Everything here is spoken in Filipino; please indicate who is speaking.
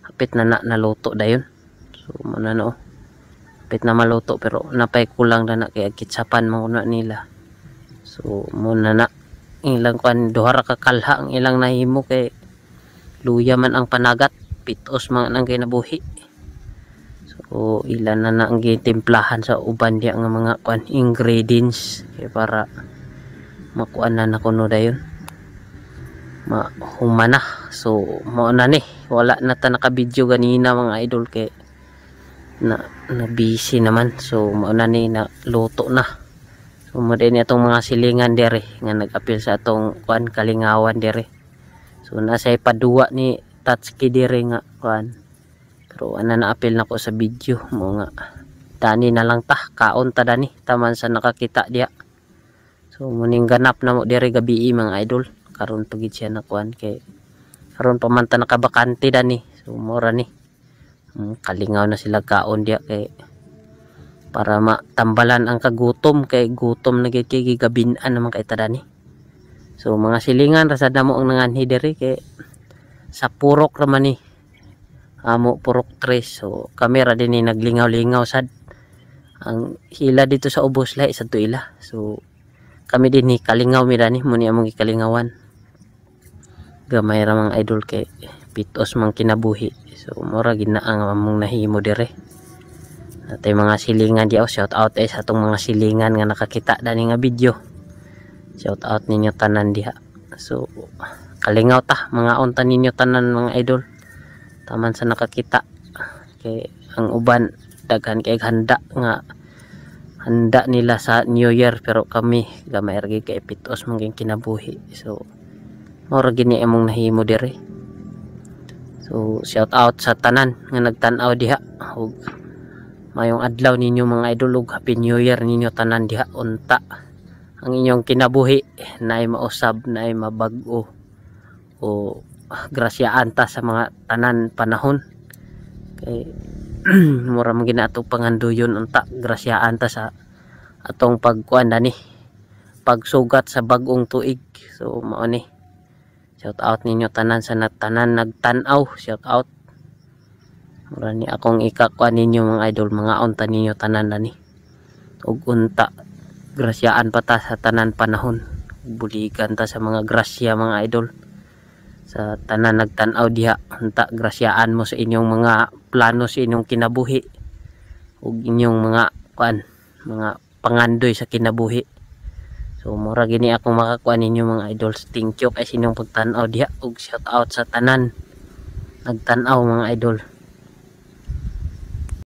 Speaker 1: hapit na naluto dayon. So muna no, hapit na maluto pero napay kulang na kay kitsapan muna nila. So muna na ilang kuan duha ra ka kalha ang ilang nahimo kay luya man ang panagat, pitos man ang kinabuhi. So ilan na ang gitimplahan sa uban diya nga mga kuan ingredients kay para makuan na kuno dayon mahumana. So mao na ni, wala na ta naka-video ganina mga idol kay na busy naman. So mao na ni na luto na. So mo din atong mga silingan dire nga nag-apil sa atong kuan kalingawan dire. So nasa ipadua ni Tatsuki dire nga kuan. Pero ana na apil nako sa video mo nga dani na lang ta kaon ta dani taman sa nakakita diya. So muning ganap na mo dire gabi mga idol. Karon pagid siya na kuan kay karon pa man ta nakabakante dani. So mura ni kalingaw na sila kaon diya kay para matambalan ang kagutom kay gutom na gid kay gigabin-an naman kay ta dani. So mga silingan rasad na mo ang nanganhi diri kay sa purok raman ni amo purok 3. So kamera din ni naglingaw-lingaw sad ang hila dito sa ubos lahi sa tuila. So kami din ni kalingaw mi dani mo ni among gikalingawan gamay ra mga idol kay pitos mang kinabuhi. So mura gid na ang among nahimo dire. Natay mga silingan diaw, shout out sa atong mga silingan nga nakakita dani nga video. Shout out ninyo tanan diha. So kalingaw ta mga unta ninyo tanan mga idol. Taman sa nakakita kay ang uban daghan kay handa nga handa nila sa New Year pero kami gamay ra kay pitos manging kinabuhi. So mura gini among nahimo dire. So shout out sa tanan nga nagtan-aw diha ug mayong adlaw ninyo mga idol ug happy New Year ninyo tanan diha unta ang inyong kinabuhi naay mausab naay mabag-o o grasyaan ta sa mga tanan panahon kay mura man gina atong panganduyon unta grasyaan ta sa atong pagkuan dani pagsugat sa bag-ong tuig. So mao ni shout out ninyo tanan sa tanan nagtan-aw, shout out. Mura ni akong ikakuan ninyo mga idol mga unta ninyo tanan dani ug unta grasyaan pa ta sa tanan panahon, buligan ta sa mga grasya mga idol sa tanan nagtan-aw diha unta grasyaan mo sa inyong mga plano sa inyong kinabuhi ug inyong mga kuan mga pangandoy sa kinabuhi. So mura gini akong makakuan ninyo mga idol. Thank you kay sa inyong pagtan-aw diha ug shout out sa tanan nagtan-aw mga idol.